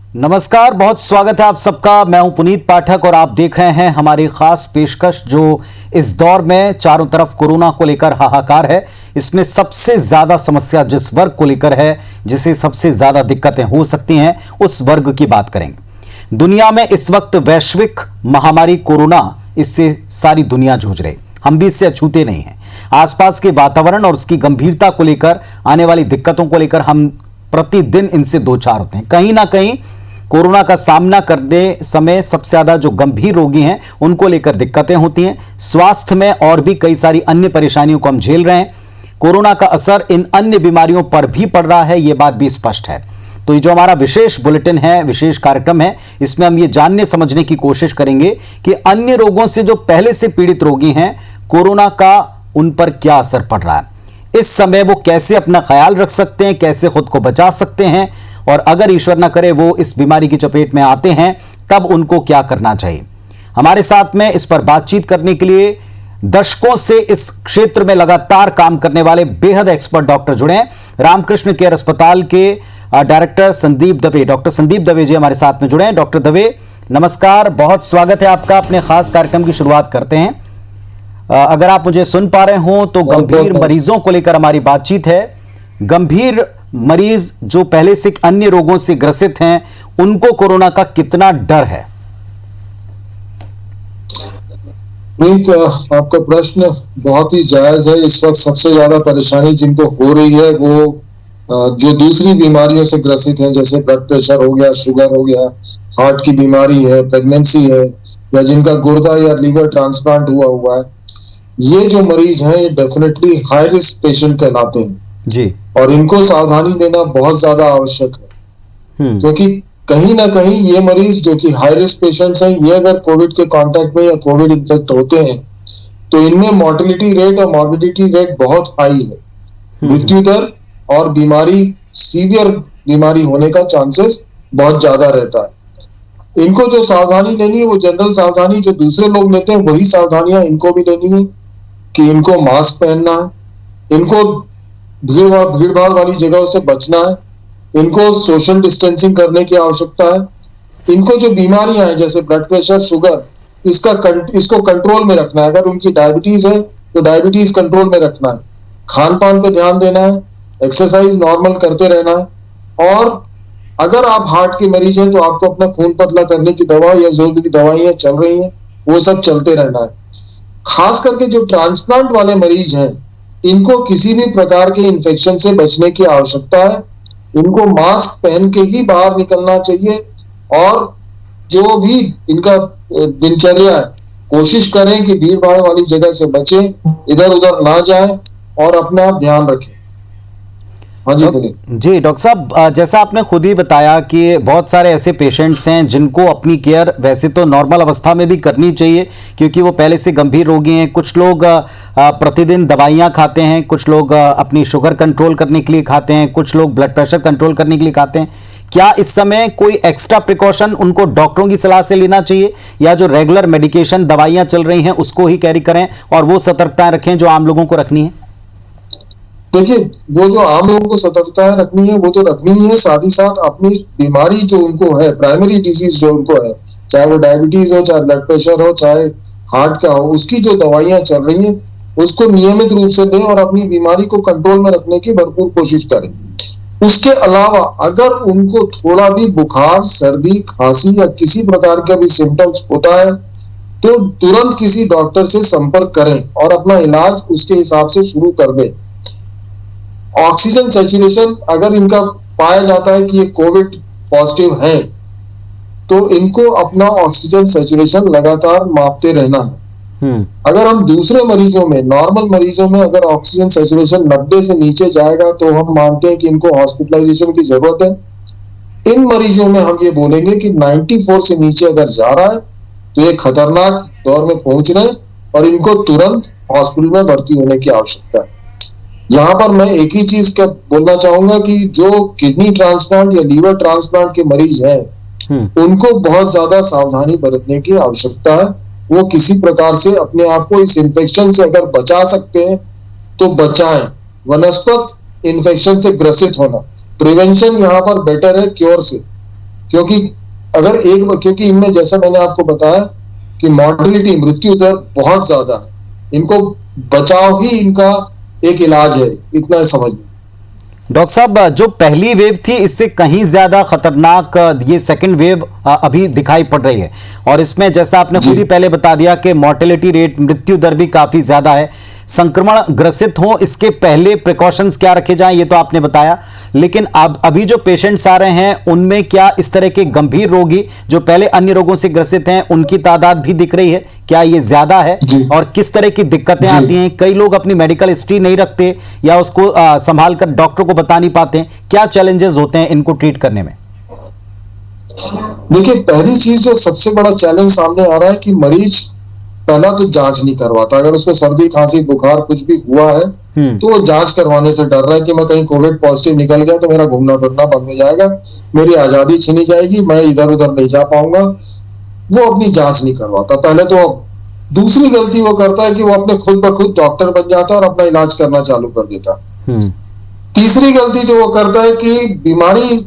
नमस्कार, बहुत स्वागत है आप सबका। मैं हूं पुनीत पाठक और आप देख रहे हैं हमारी खास पेशकश जो इस दौर में चारों तरफ कोरोना को लेकर हाहाकार है। इसमें सबसे ज्यादा समस्या जिस वर्ग को लेकर है, जिसे सबसे ज्यादा दिक्कतें हो सकती हैं, उस वर्ग की बात करेंगे। दुनिया में इस वक्त वैश्विक महामारी कोरोना, इससे सारी दुनिया जूझ रही, हम भी इससे अछूते नहीं हैं। आसपास के वातावरण और उसकी गंभीरता को लेकर, आने वाली दिक्कतों को लेकर हम प्रतिदिन इनसे दो चार होते हैं। कहीं ना कहीं कोरोना का सामना करने समय सबसे ज्यादा जो गंभीर रोगी हैं उनको लेकर दिक्कतें होती हैं। स्वास्थ्य में और भी कई सारी अन्य परेशानियों को हम झेल रहे हैं। कोरोना का असर इन अन्य बीमारियों पर भी पड़ रहा है, यह बात भी स्पष्ट है। तो ये जो हमारा विशेष बुलेटिन है, विशेष कार्यक्रम है, इसमें हम ये जानने समझने की कोशिश करेंगे कि अन्य रोगों से जो पहले से पीड़ित रोगी हैं, कोरोना का उन पर क्या असर पड़ रहा है, इस समय वो कैसे अपना ख्याल रख सकते हैं, कैसे खुद को बचा सकते हैं, और अगर ईश्वर न करे वो इस बीमारी की चपेट में आते हैं तब उनको क्या करना चाहिए। हमारे साथ में इस पर बातचीत करने के लिए दशकों से इस क्षेत्र में लगातार काम करने वाले बेहद एक्सपर्ट डॉक्टर जुड़े हैं। रामकृष्ण केयर अस्पताल के डायरेक्टर संदीप दवे, डॉक्टर संदीप दवे जी हमारे साथ में जुड़े हैं। डॉक्टर दवे, नमस्कार, बहुत स्वागत है आपका। अपने खास कार्यक्रम की शुरुआत करते हैं। अगर आप मुझे सुन पा रहे हो तो गंभीर मरीजों को लेकर हमारी बातचीत है। गंभीर मरीज जो पहले से अन्य रोगों से ग्रसित हैं, उनको कोरोना का कितना डर है? आपका प्रश्न बहुत ही जायज है। इस वक्त सबसे ज्यादा परेशानी जिनको हो रही है वो जो दूसरी बीमारियों से ग्रसित हैं, जैसे ब्लड प्रेशर हो गया, शुगर हो गया, हार्ट की बीमारी है, प्रेगनेंसी है, या जिनका गुर्दा या लीवर ट्रांसप्लांट हुआ है, ये जो मरीज हैं ये डेफिनेटली हाई रिस्क पेशेंट कहलाते हैं जी। और इनको सावधानी देना बहुत ज्यादा आवश्यक है, क्योंकि कहीं ना कहीं ये मरीज जो कि हाई रिस्क पेशेंट्स हैं, ये अगर कोविड के कांटेक्ट में या कोविड इन्फेक्ट होते हैं तो इनमें मोर्टेलिटी रेट और मॉर्बिडिटी रेट बहुत हाई है। मृत्यु दर और बीमारी, सीवियर बीमारी होने का चांसेस बहुत ज्यादा रहता है। इनको जो सावधानी लेनी है वो जनरल सावधानी जो दूसरे लोग लेते हैं वही सावधानियां इनको भी लेनी है कि इनको मास्क पहनना है, इनको भीड़ भाड़ वाली जगहों से बचना है, इनको सोशल डिस्टेंसिंग करने की आवश्यकता है। इनको जो बीमारियां हैं जैसे ब्लड प्रेशर, शुगर, इसको कंट्रोल में रखना है। अगर उनकी डायबिटीज है तो डायबिटीज कंट्रोल में रखना है। खान पान पे ध्यान देना है, एक्सरसाइज नॉर्मल करते रहना है, और अगर आप हार्ट के मरीज हैं तो आपको अपना खून पतला करने की दवा या जो भी दवाइयां चल रही हैं वो सब चलते रहना है। खास करके जो ट्रांसप्लांट वाले मरीज हैं, इनको किसी भी प्रकार के इन्फेक्शन से बचने की आवश्यकता है। इनको मास्क पहन के ही बाहर निकलना चाहिए, और जो भी इनका दिनचर्या है कोशिश करें कि भीड़ भाड़ वाली जगह से बचें, इधर उधर ना जाएं और अपना आप ध्यान रखें। हाँ जी बोलिए। जी डॉक्टर साहब, जैसा आपने खुद ही बताया कि बहुत सारे ऐसे पेशेंट्स हैं जिनको अपनी केयर वैसे तो नॉर्मल अवस्था में भी करनी चाहिए क्योंकि वो पहले से गंभीर रोगी हैं। कुछ लोग प्रतिदिन दवाइयाँ खाते हैं, कुछ लोग अपनी शुगर कंट्रोल करने के लिए खाते हैं, कुछ लोग ब्लड प्रेशर कंट्रोल करने के लिए खाते हैं। क्या इस समय कोई एक्स्ट्रा प्रिकॉशन उनको डॉक्टरों की सलाह से लेना चाहिए, या जो रेगुलर मेडिकेशन दवाइयाँ चल रही हैं उसको ही कैरी करें और वो सतर्कताएं रखें जो आम लोगों को रखनी है? देखिए, वो जो आम लोगों को सतर्कताएं रखनी है वो तो रखनी ही है, साथ ही साथ अपनी बीमारी जो उनको है, प्राइमरी डिजीज जो उनको है, चाहे वो डायबिटीज हो, चाहे ब्लड प्रेशर हो, चाहे हार्ट का हो, उसकी जो दवाइयां चल रही हैं उसको नियमित रूप से दें और अपनी बीमारी को कंट्रोल में रखने की भरपूर कोशिश करें। उसके अलावा अगर उनको थोड़ा भी बुखार, सर्दी, खांसी या किसी प्रकार का भी सिम्टम्स होता है तो तुरंत किसी डॉक्टर से संपर्क करें और अपना इलाज उसके हिसाब से शुरू कर दें। ऑक्सीजन सैचुरेशन अगर इनका पाया जाता है कि ये कोविड पॉजिटिव है तो इनको अपना ऑक्सीजन सैचुरेशन लगातार मापते रहना है। अगर हम दूसरे मरीजों में, नॉर्मल मरीजों में अगर ऑक्सीजन सैचुरेशन 90 से नीचे जाएगा तो हम मानते हैं कि इनको हॉस्पिटलाइजेशन की जरूरत है। इन मरीजों में हम ये बोलेंगे कि 94 से नीचे अगर जा रहा है तो ये खतरनाक दौर में पहुंच रहे हैं और इनको तुरंत हॉस्पिटल में भर्ती होने की आवश्यकता है। यहाँ पर मैं एक ही चीज क्या बोलना चाहूंगा कि जो किडनी ट्रांसप्लांट या लीवर ट्रांसप्लांट के मरीज हैं उनको बहुत ज्यादा सावधानी बरतने की आवश्यकता है। वो किसी प्रकार से अपने आप को इस इन्फेक्शन से अगर बचा सकते हैं तो बचाएं। वनस्पत इन्फेक्शन से ग्रसित होना, प्रिवेंशन यहाँ पर बेटर है क्योर से। क्योंकि क्योंकि इनमें जैसा मैंने आपको बताया कि मॉर्टेलिटी, मृत्यु दर बहुत ज्यादा है। इनको बचाव ही इनका एक इलाज है, इतना समझ में। डॉक्टर साहब, जो पहली वेव थी इससे कहीं ज्यादा खतरनाक ये सेकंड वेव अभी दिखाई पड़ रही है, और इसमें जैसा आपने खुद ही पहले बता दिया कि मॉर्टेलिटी रेट, मृत्यु दर भी काफी ज्यादा है। संक्रमण ग्रसित हो इसके पहले प्रिकॉशंस क्या रखे जाएं ये तो आपने बताया, लेकिन अब अभी जो पेशेंट्स आ रहे हैं उनमें क्या इस तरह के गंभीर रोगी जो पहले अन्य रोगों से ग्रसित हैं उनकी तादाद भी दिख रही है? क्या ये ज्यादा है और किस तरह की दिक्कतें आती हैं? कई लोग अपनी मेडिकल हिस्ट्री नहीं रखते या उसको संभाल कर डॉक्टर को बता नहीं पाते। क्या चैलेंजेस होते हैं इनको ट्रीट करने में? देखिए, पहली चीज जो सबसे बड़ा चैलेंज सामने आ रहा है कि मरीज पहला तो जांच नहीं करवाता। अगर उसको सर्दी, खांसी, बुखार कुछ भी हुआ है तो वो जांच करवाने से डर रहा है कि मैं कहीं कोविड पॉजिटिव निकल गया तो मेरा घूमना फिरना बंद हो जाएगा, मेरी आजादी छीनी जाएगी, मैं इधर उधर नहीं जा पाऊंगा। वो अपनी जांच नहीं करवाता पहले तो। दूसरी गलती वो करता है कि वो अपने खुद ब खुद डॉक्टर बन जाता है और अपना इलाज करना चालू कर देता। तीसरी गलती जो वो करता है कि बीमारी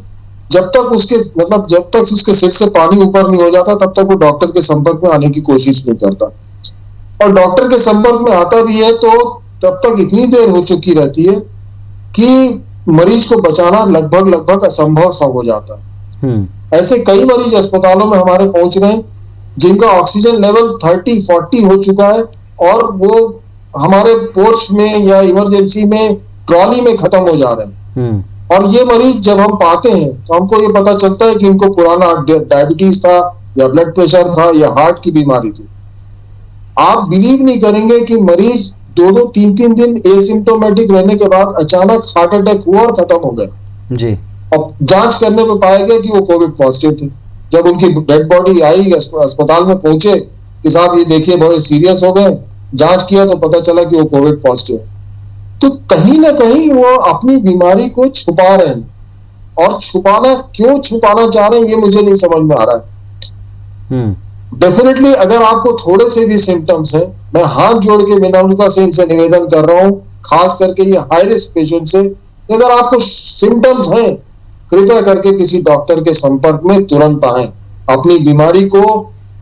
जब तक उसके सिर से पानी ऊपर नहीं हो जाता तब तक वो डॉक्टर के संपर्क में आने की कोशिश नहीं करता, और डॉक्टर के संपर्क में आता भी है तो तब तक इतनी देर हो चुकी रहती है कि मरीज को बचाना लगभग असंभव सा हो जाता है। ऐसे कई मरीज अस्पतालों में हमारे पहुंच रहे हैं जिनका ऑक्सीजन लेवल 30-40 हो चुका है और वो हमारे पोर्च में या इमरजेंसी में ट्रॉली में खत्म हो जा रहे हैं। और ये मरीज जब हम पाते हैं तो हमको ये पता चलता है कि इनको पुराना डायबिटीज था या ब्लड प्रेशर था या हार्ट की बीमारी थी। आप बिलीव नहीं करेंगे कि मरीज 2-2, 3-3 दिन एसिम्प्टोमेटिक रहने के बाद अचानक हार्ट अटैक हुआ और खत्म हो गए जी। अब जांच करने में पाया गया कि वो कोविड पॉजिटिव थे। जब उनकी डेड बॉडी आई, अस्पताल में पहुंचे कि साहब ये देखिए बहुत सीरियस हो गए, जांच किया तो पता चला कि वो कोविड पॉजिटिव है। तो कहीं ना कहीं वो अपनी बीमारी को छुपा रहे हैं, और क्यों छुपाना चाह रहे हैं ये मुझे नहीं समझ में आ रहा है। डेफिनेटली अगर आपको थोड़े से भी सिम्टम्स हैं, मैं हाथ जोड़ के विनम्रता से इनसे निवेदन कर रहा हूं, खास करके ये हाई रिस्क पेशेंट से, अगर आपको सिम्टम्स हैं कृपया करके किसी डॉक्टर के संपर्क में तुरंत आएं। अपनी बीमारी को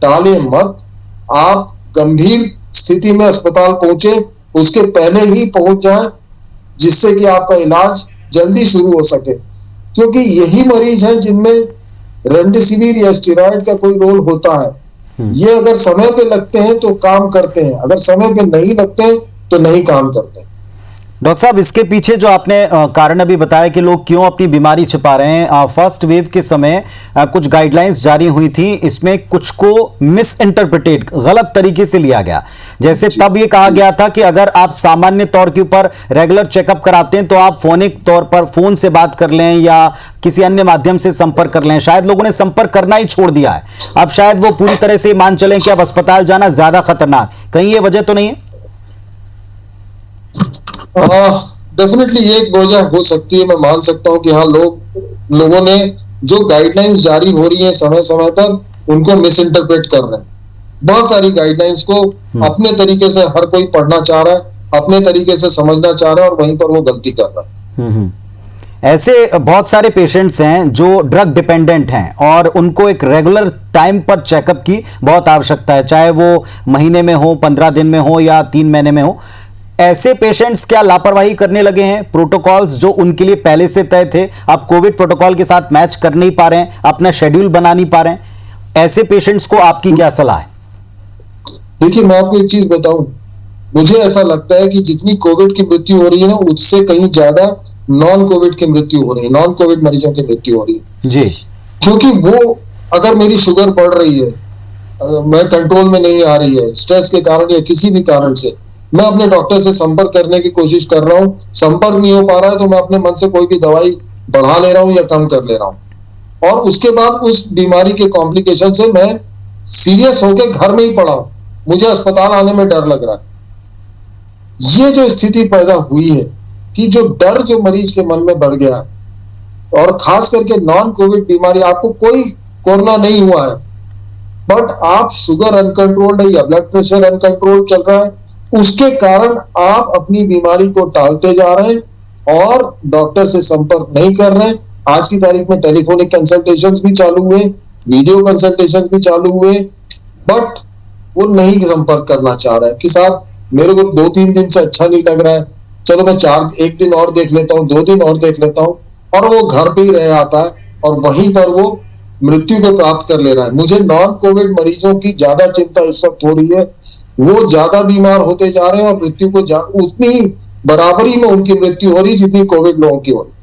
टालें मत। आप गंभीर स्थिति में अस्पताल पहुंचे उसके पहले ही पहुंच जाएं, जिससे कि आपका इलाज जल्दी शुरू हो सके, क्योंकि यही मरीज हैं जिनमें रेमडेसिविर या स्टेरॉइड का कोई रोल होता है। ये अगर समय पे लगते हैं तो काम करते हैं, अगर समय पे नहीं लगते हैं तो नहीं काम करते। डॉक्टर साहब, इसके पीछे जो आपने कारण अभी बताया कि लोग क्यों अपनी बीमारी छिपा रहे हैं, फर्स्ट वेव के समय कुछ गाइडलाइंस जारी हुई थी, इसमें कुछ को मिस इंटरप्रिटेट, गलत तरीके से लिया गया। जैसे तब ये कहा गया था कि अगर आप सामान्य तौर के ऊपर रेगुलर चेकअप कराते हैं तो आप फोनिक तौर पर फोन से बात कर लें या किसी अन्य माध्यम से संपर्क कर लें। शायद लोगों ने संपर्क करना ही छोड़ दिया है। अब शायद वो पूरी तरह से मान चलें कि अब अस्पताल जाना ज्यादा खतरनाक, कहीं ये वजह तो नहीं है? डेफिनेटली ये एक वजह हो सकती है। मैं मान सकता हूँ कि हाँ, लोगों ने जो गाइडलाइंस जारी हो रही है समय समय पर उनको मिस इंटरप्रेट कर रहे हैं। बहुत सारी गाइडलाइंस को अपने तरीके से हर कोई पढ़ना चाह रहा है, अपने तरीके से समझना चाह रहा है, और वहीं पर वो गलती कर रहा है। ऐसे बहुत सारे पेशेंट्स हैं जो ड्रग डिपेंडेंट हैं और उनको एक रेगुलर टाइम पर चेकअप की बहुत आवश्यकता है, चाहे वो महीने में हो, 15 दिन में हो या 3 महीने में हो। ऐसे पेशेंट्स क्या लापरवाही करने लगे हैं? प्रोटोकॉल्स जो उनके लिए पहले से तय थे अब कोविड प्रोटोकॉल के साथ मैच कर नहीं पा रहे हैं, अपना शेड्यूल बना नहीं पा रहे हैं, ऐसे पेशेंट्स को आपकी क्या सलाह है? देखिए, मैं आपको एक चीज बताऊं, मुझे ऐसा लगता है कि जितनी कोविड की मृत्यु हो रही है ना, उससे कहीं ज्यादा नॉन कोविड की मृत्यु हो रही है, नॉन कोविड मरीजों की मृत्यु हो रही है जी। क्योंकि वो, अगर मेरी शुगर बढ़ रही है, मैं कंट्रोल में नहीं आ रही है, स्ट्रेस के कारण या किसी भी कारण से, मैं अपने डॉक्टर से संपर्क करने की कोशिश कर रहा हूं, संपर्क नहीं हो पा रहा है तो मैं अपने मन से कोई भी दवाई बढ़ा ले रहा हूं या कम कर ले रहा हूं, और उसके बाद उस बीमारी के कॉम्प्लिकेशन से मैं सीरियस होकर घर में ही पड़ा हूं, मुझे अस्पताल आने में डर लग रहा है। ये जो स्थिति पैदा हुई है कि जो डर जो मरीज के मन में बढ़ गया है, और खास करके नॉन कोविड बीमारी, आपको कोई कोरोना नहीं हुआ है बट आप शुगर अनकंट्रोल्ड है या ब्लड प्रेशर अनकंट्रोल्ड चल रहा है, उसके कारण आप अपनी बीमारी को टालते जा रहे हैं और डॉक्टर से संपर्क नहीं कर रहे हैं, आज की तारीख में टेलीफोनिक कंसल्टेशंस भी चालू हुए, वीडियो कंसल्टेशंस भी चालू हुए, बट वो नहीं संपर्क करना चाह रहा है कि साहब मेरे को 2-3 दिन से अच्छा नहीं लग रहा है, चलो मैं एक दिन और देख लेता हूँ, 2 दिन और देख लेता हूँ, और वो घर पे ही रह आता है और वहीं पर वो मृत्यु को प्राप्त कर ले रहा है। मुझे नॉन कोविड मरीजों की ज्यादा चिंता इस वक्त हो रही है। वो ज्यादा बीमार होते जा रहे हैं और मृत्यु को उतनी बराबरी में उनकी मृत्यु हो रही जितनी कोविड लोगों की हो रही।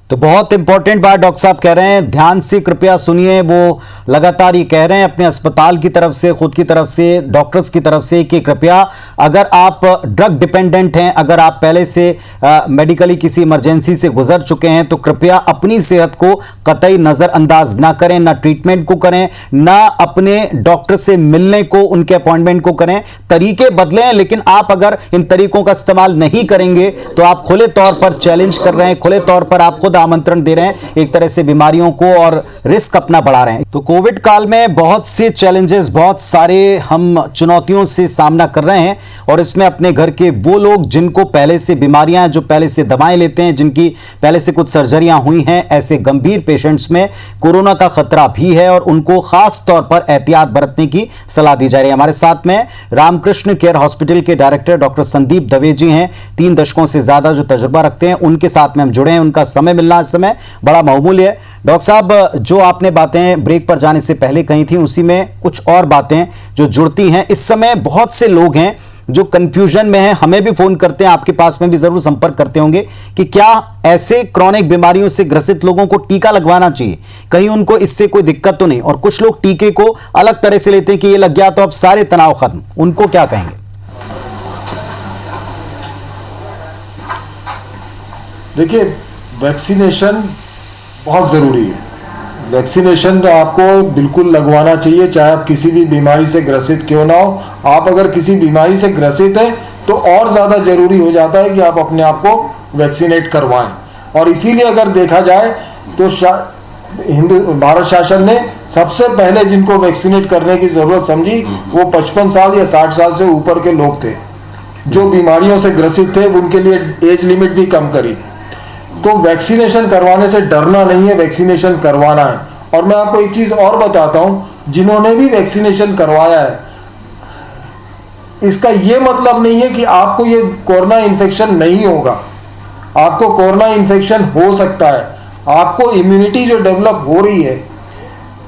तो बहुत इंपॉर्टेंट बात डॉक्टर साहब कह रहे हैं, ध्यान से कृपया सुनिए। वो लगातार ये कह रहे हैं अपने अस्पताल की तरफ से, खुद की तरफ से, डॉक्टर्स की तरफ से कि कृपया अगर आप ड्रग डिपेंडेंट हैं, अगर आप पहले से मेडिकली किसी इमरजेंसी से गुजर चुके हैं, तो कृपया अपनी सेहत को कतई नज़रअंदाज ना करें, ना ट्रीटमेंट को करें, ना अपने डॉक्टर से मिलने को, उनके अपॉइंटमेंट को करें। तरीके बदलें, लेकिन आप अगर इन तरीकों का इस्तेमाल नहीं करेंगे तो आप खुले तौर पर चैलेंज कर रहे हैं, खुले तौर पर आप खुद आमंत्रण दे रहे हैं एक तरह से बीमारियों को और रिस्क अपना बढ़ा रहे हैं। तो कोविड काल में बहुत से चैलेंजेस, बहुत सारे हम चुनौतियों से सामना कर रहे हैं, और इसमें अपने घर के वो लोग जिनको पहले से बीमारियां, जो पहले से दवाएं लेते हैं, जिनकी पहले से कुछ सर्जरियां हुई हैं, ऐसे गंभीर पेशेंट्स में कोरोना का खतरा भी है और उनको खास तौर पर एहतियात बरतने की सलाह दी जा रही है। हमारे साथ में रामकृष्ण केयर हॉस्पिटल के डायरेक्टर डॉक्टर संदीप दवे जी हैं, 3 दशकों से ज्यादा जो तजुर्बा रखते हैं, उनके साथ में हम जुड़े हैं। उनका समय मिलना इस समय बड़ा बहुमूल्य है। डॉक्टर साहब, जो आपने बातें ब्रेक पर जाने से पहले कही थी, उसी में कुछ और बातें जो जुड़ती हैं। इस समय बहुत से लोग हैं जो कंफ्यूजन में हैं, हमें भी फोन करते हैं, आपके पास में भी जरूर संपर्क करते होंगे कि क्या ऐसे क्रॉनिक बीमारियों से ग्रसित लोगों को टीका लगवाना चाहिए, कहीं उनको इससे कोई दिक्कत तो नहीं। और कुछ लोग टीके को अलग तरह से लेते हैं कि ये लग गया तो अब सारे तनाव खत्म, उनको क्या कहेंगे? देखिए, वैक्सीनेशन बहुत ज़रूरी है। वैक्सीनेशन तो आपको बिल्कुल लगवाना चाहिए, चाहे आप किसी भी बीमारी से ग्रसित क्यों ना हो। आप अगर किसी बीमारी से ग्रसित हैं तो और ज़्यादा ज़रूरी हो जाता है कि आप अपने आप को वैक्सीनेट करवाएं। और इसीलिए अगर देखा जाए तो भारत शासन ने सबसे पहले जिनको वैक्सीनेट करने की ज़रूरत समझी वो 55 साल या 60 साल से ऊपर के लोग थे, जो बीमारियों से ग्रसित थे। उनके लिए एज लिमिट भी कम करी। तो वैक्सीनेशन करवाने से डरना नहीं है, वैक्सीनेशन करवाना है। और मैं आपको एक चीज और बताता हूं, जिन्होंने भी वैक्सीनेशन करवाया है, इसका यह मतलब नहीं है कि आपको ये कोरोना इन्फेक्शन नहीं होगा। आपको कोरोना इन्फेक्शन हो सकता है। आपको इम्यूनिटी जो डेवलप हो रही है,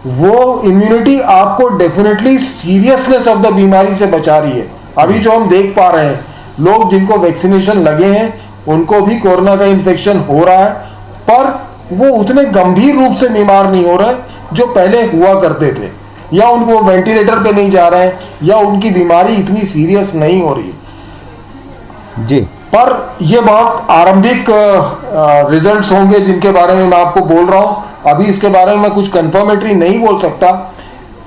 वो इम्यूनिटी आपको डेफिनेटली सीरियसनेस ऑफ द बीमारी से बचा रही है। अभी जो हम देख पा रहे हैं, लोग जिनको वैक्सीनेशन लगे हैं उनको भी कोरोना का इन्फेक्शन हो रहा है, पर वो उतने गंभीर रूप से बीमार नहीं हो रहे जो पहले हुआ करते थे, या उनको वेंटिलेटर पे नहीं जा रहे हैं, या उनकी बीमारी इतनी सीरियस नहीं हो रही जी। पर ये बहुत आरंभिक रिजल्ट्स होंगे जिनके बारे में मैं आपको बोल रहा हूं। अभी इसके बारे में मैं कुछ कंफर्मेटरी नहीं बोल सकता।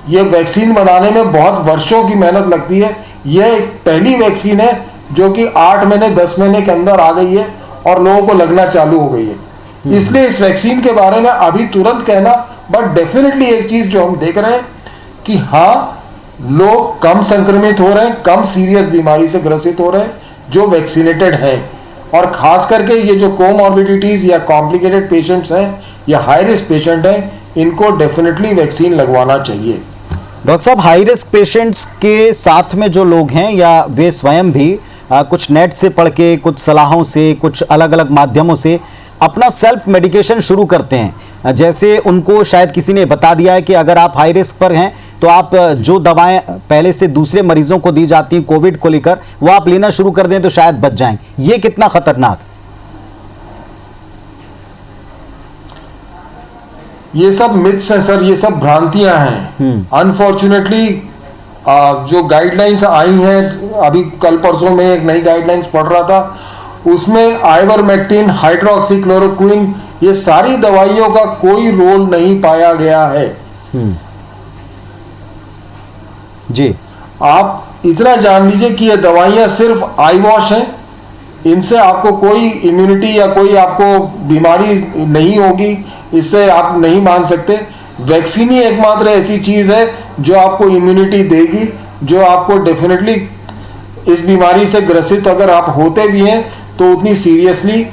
ये वैक्सीन बनाने में बहुत वर्षों की मेहनत लगती है। यह एक पहली वैक्सीन है जो कि 8 महीने 10 महीने के अंदर आ गई है और लोगों को लगना चालू हो गई है। इसलिए इस वैक्सीन के बारे में अभी तुरंत कहना, बट डेफिनेटली एक चीज जो हम देख रहे हैं कि हाँ, लोग कम संक्रमित हो रहे हैं, कम सीरियस बीमारी से ग्रसित हो रहे हैं जो वैक्सीनेटेड हैं। और खास करके ये जो कोमॉर्बिडिटीज या कॉम्प्लिकेटेड पेशेंट्स हैं या हाई रिस्क पेशेंट हैं, इनको डेफिनेटली वैक्सीन लगवाना चाहिए। डॉक्टर साहब, हाई रिस्क पेशेंट्स के साथ में जो लोग हैं या वे स्वयं भी कुछ नेट से पढ़ के, कुछ सलाहों से, कुछ अलग अलग माध्यमों से अपना सेल्फ मेडिकेशन शुरू करते हैं। जैसे उनको शायद किसी ने बता दिया है कि अगर आप हाई रिस्क पर हैं तो आप जो दवाएं पहले से दूसरे मरीजों को दी जाती हैं कोविड को लेकर, वो आप लेना शुरू कर दें तो शायद बच जाएंगे। ये कितना खतरनाक है? ये सब मिथ्स हैं सर, ये सब भ्रांतियां हैं। अनफॉर्चुनेटली जो गाइडलाइंस आई हैं, अभी कल परसों में एक नई गाइडलाइंस पढ़ रहा था, उसमें आइवरमेक्टिन, हाइड्रोक्सीक्लोरोक्विन, ये सारी दवाइयों का कोई रोल नहीं पाया गया है। जी, आप इतना जान लीजिए कि ये दवाइयां सिर्फ आई वॉश हैं, इनसे आपको कोई इम्यूनिटी या कोई आपको बीमारी नहीं होगी, इससे आप नहीं मान सकते। वैक्सीन ही एकमात्र ऐसी चीज है जो आपको इम्यूनिटी देगी, जो आपको डेफिनेटली इस बीमारी से ग्रसित अगर आप होते भी हैं तो उतनी सीरियसली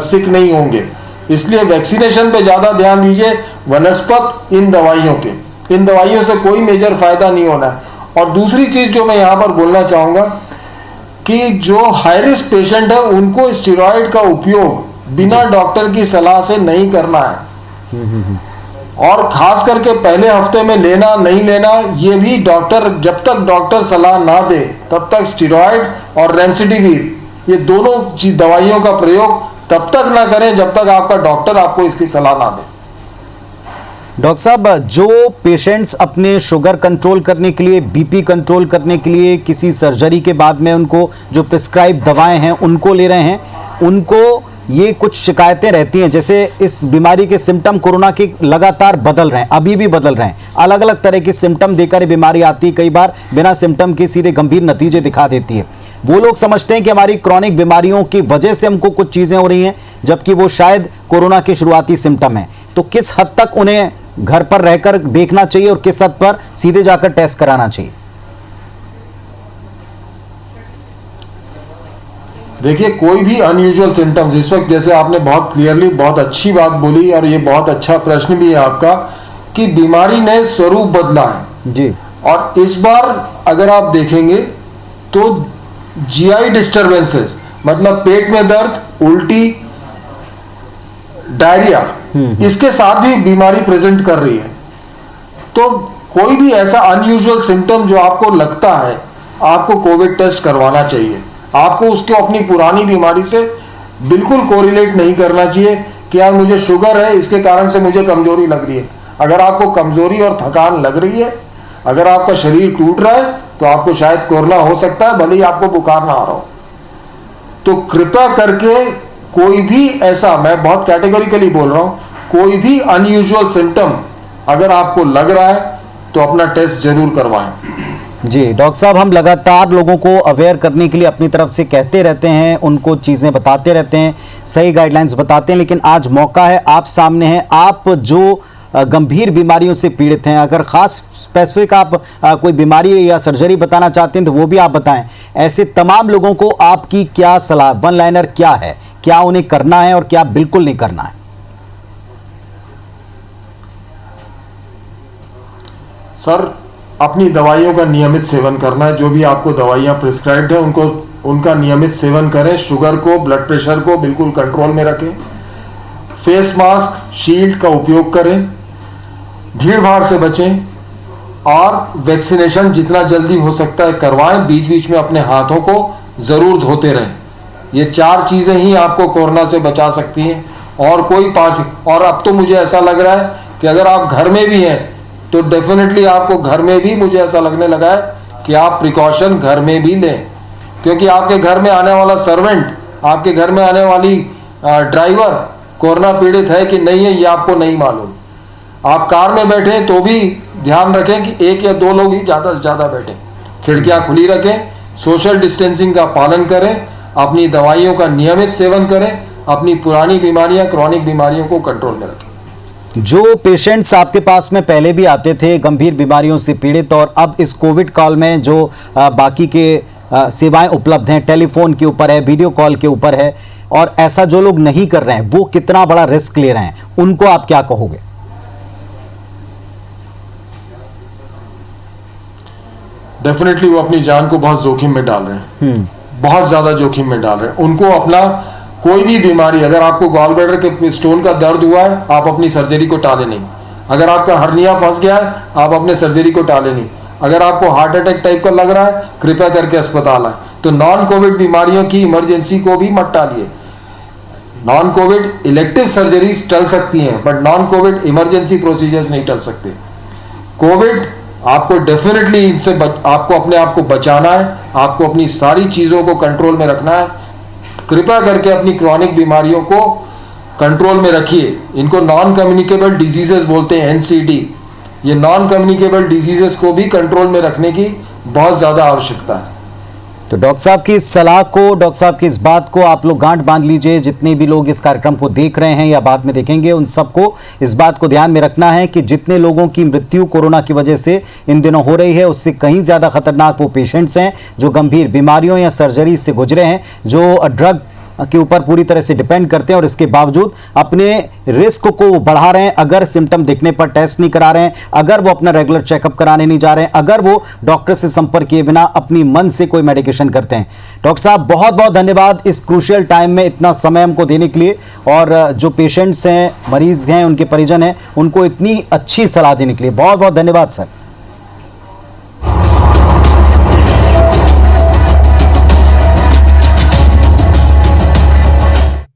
सिक नहीं होंगे। इसलिए वैक्सीनेशन पे ज़्यादा ध्यान दीजिए, वनस्पत इन दवाइयों के, इन दवाइयों से कोई मेजर फायदा नहीं होना है। और दूसरी चीज़ जो मैं यहाँ पर बोलना चाहूँगा कि जो हाई रिस्क पेशेंट है उनको स्टेरॉइड का उपयोग बिना डॉक्टर की सलाह से नहीं करना है, और खास करके पहले हफ्ते में लेना नहीं लेना, ये भी डॉक्टर, जब तक डॉक्टर सलाह ना दे तब तक स्टेरॉइड और रेमडेसिविर, ये दोनों दवाइयों का प्रयोग तब तक ना करें जब तक आपका डॉक्टर आपको इसकी सलाह ना दे। डॉक्टर साहब, जो पेशेंट्स अपने शुगर कंट्रोल करने के लिए, बीपी कंट्रोल करने के लिए किसी सर्जरी के बाद में उनको जो प्रिस्क्राइब दवाएं हैं उनको ले रहे हैं, उनको ये कुछ शिकायतें रहती हैं, जैसे इस बीमारी के सिम्टम कोरोना के लगातार बदल रहे हैं, अभी भी बदल रहे हैं, अलग अलग तरह के सिम्टम देकर बीमारी आती है, कई बार बिना सिम्टम के सीधे गंभीर नतीजे दिखा देती है। वो लोग समझते हैं कि हमारी क्रॉनिक बीमारियों की वजह से हमको कुछ चीज़ें हो रही हैं, जबकि वो शायद कोरोना के शुरुआती सिम्टम हैं। तो किस हद तक उन्हें घर पर रहकर देखना चाहिए और किस हद पर सीधे जाकर टेस्ट कराना चाहिए? देखिए, कोई भी अनयूजुअल सिम्टम्स इस वक्त, जैसे आपने बहुत क्लियरली बहुत अच्छी बात बोली और ये बहुत अच्छा प्रश्न भी है आपका, कि बीमारी ने स्वरूप बदला है जी। और इस बार अगर आप देखेंगे तो जीआई डिस्टर्बेंसेस, मतलब पेट में दर्द, उल्टी, डायरिया, इसके साथ भी बीमारी प्रेजेंट कर रही है। तो कोई भी ऐसा अनयूजुअल सिम्टम जो आपको लगता है, आपको कोविड टेस्ट करवाना चाहिए। आपको उसको अपनी पुरानी बीमारी से बिल्कुल कोरिलेट नहीं करना चाहिए कि यार मुझे शुगर है, इसके कारण से मुझे कमजोरी लग रही है। अगर आपको कमजोरी और थकान लग रही है, अगर आपका शरीर टूट रहा है, तो आपको शायद कोरोना हो सकता है, भले ही आपको बुखार ना आ रहा हो। तो कृपया करके कोई भी ऐसा, मैं बहुत कैटेगोरिकली बोल रहा हूं, कोई भी अनयूजुअल सिम्टम अगर आपको लग रहा है तो अपना टेस्ट जरूर करवाएं। जी डॉक्टर साहब, हम लगातार लोगों को अवेयर करने के लिए अपनी तरफ से कहते रहते हैं, उनको चीज़ें बताते रहते हैं, सही गाइडलाइंस बताते हैं, लेकिन आज मौका है, आप सामने हैं, आप जो गंभीर बीमारियों से पीड़ित हैं, अगर ख़ास स्पेसिफिक आप कोई बीमारी या सर्जरी बताना चाहते हैं तो वो भी आप बताएं। ऐसे तमाम लोगों को आपकी क्या सलाह, वन लाइनर क्या है, क्या उन्हें करना है और क्या बिल्कुल नहीं करना है? सर, अपनी दवाइयों का नियमित सेवन करना है। जो भी आपको दवाइयाँ प्रिस्क्राइब्ड है उनका नियमित सेवन करें। शुगर को, ब्लड प्रेशर को बिल्कुल कंट्रोल में रखें। फेस मास्क, शील्ड का उपयोग करें, भीड़ भाड़ से बचें और वैक्सीनेशन जितना जल्दी हो सकता है करवाएं। बीच बीच में अपने हाथों को ज़रूर धोते रहें। ये 4 चीज़ें ही आपको कोरोना से बचा सकती हैं, और कोई 5। और अब तो मुझे ऐसा लग रहा है कि अगर आप घर में भी हैं तो डेफिनेटली आपको घर में भी, मुझे ऐसा लगने लगा है कि आप प्रिकॉशन घर में भी लें, क्योंकि आपके घर में आने वाला सर्वेंट, आपके घर में आने वाली ड्राइवर कोरोना पीड़ित है कि नहीं है, ये आपको नहीं मालूम। आप कार में बैठे तो भी ध्यान रखें कि 1 या 2 लोग ही ज़्यादा से ज़्यादा बैठें, खिड़कियाँ खुली रखें, सोशल डिस्टेंसिंग का पालन करें, अपनी दवाइयों का नियमित सेवन करें, अपनी पुरानी बीमारियाँ, क्रॉनिक बीमारियों को कंट्रोल में रखें। जो पेशेंट्स आपके पास में पहले भी आते थे गंभीर बीमारियों से पीड़ित, और अब इस कोविड काल में जो बाकी के सेवाएं उपलब्ध हैं, टेलीफोन के ऊपर है, वीडियो कॉल के ऊपर है, और ऐसा जो लोग नहीं कर रहे हैं वो कितना बड़ा रिस्क ले रहे हैं, उनको आप क्या कहोगे? डेफिनेटली वो अपनी जान को बहुत जोखिम में डाल रहे हैं, बहुत ज़्यादा जोखिम में डाल रहे हैं। उनको अपना कोई भी बीमारी, अगर आपको गॉल ब्लैडर के स्टोन का दर्द हुआ है, आप अपनी सर्जरी को टालें नहीं। अगर आपका हर्निया फंस गया है, आप अपने सर्जरी को टालें नहीं। अगर आपको हार्ट अटैक टाइप का लग रहा है, कृपया करके अस्पताल आए। तो नॉन कोविड बीमारियों की इमरजेंसी को भी मत टालिए। नॉन कोविड इलेक्टिव सर्जरीज टल सकती हैं, but non Covid emergency procedures नहीं टल सकते। कोविड आपको डेफिनेटली इनसे आपको अपने आप को बचाना है, आपको अपनी सारी चीज़ों को कंट्रोल में रखना है। कृपया करके अपनी क्रॉनिक बीमारियों को कंट्रोल में रखिए। इनको नॉन कम्युनिकेबल डिजीजेस बोलते हैं, NCD। ये नॉन कम्युनिकेबल डिजीजेस को भी कंट्रोल में रखने की बहुत ज़्यादा आवश्यकता है। तो डॉक्टर साहब की इस सलाह को, डॉक्टर साहब की इस बात को आप लोग गांठ बांध लीजिए। जितने भी लोग इस कार्यक्रम को देख रहे हैं या बाद में देखेंगे, उन सबको इस बात को ध्यान में रखना है कि जितने लोगों की मृत्यु कोरोना की वजह से इन दिनों हो रही है, उससे कहीं ज़्यादा खतरनाक वो पेशेंट्स हैं जो गंभीर बीमारियों या सर्जरी से गुजरे हैं, जो ड्रग के ऊपर पूरी तरह से डिपेंड करते हैं और इसके बावजूद अपने रिस्क को वो बढ़ा रहे हैं। अगर सिम्टम दिखने पर टेस्ट नहीं करा रहे हैं, अगर वो अपना रेगुलर चेकअप कराने नहीं जा रहे हैं, अगर वो डॉक्टर से संपर्क किए बिना अपनी मन से कोई मेडिकेशन करते हैं। डॉक्टर साहब बहुत बहुत धन्यवाद इस क्रूशियल टाइम में इतना समय हमको देने के लिए, और जो पेशेंट्स हैं, मरीज हैं, उनके परिजन हैं, उनको इतनी अच्छी सलाह देने के लिए बहुत बहुत धन्यवाद सर।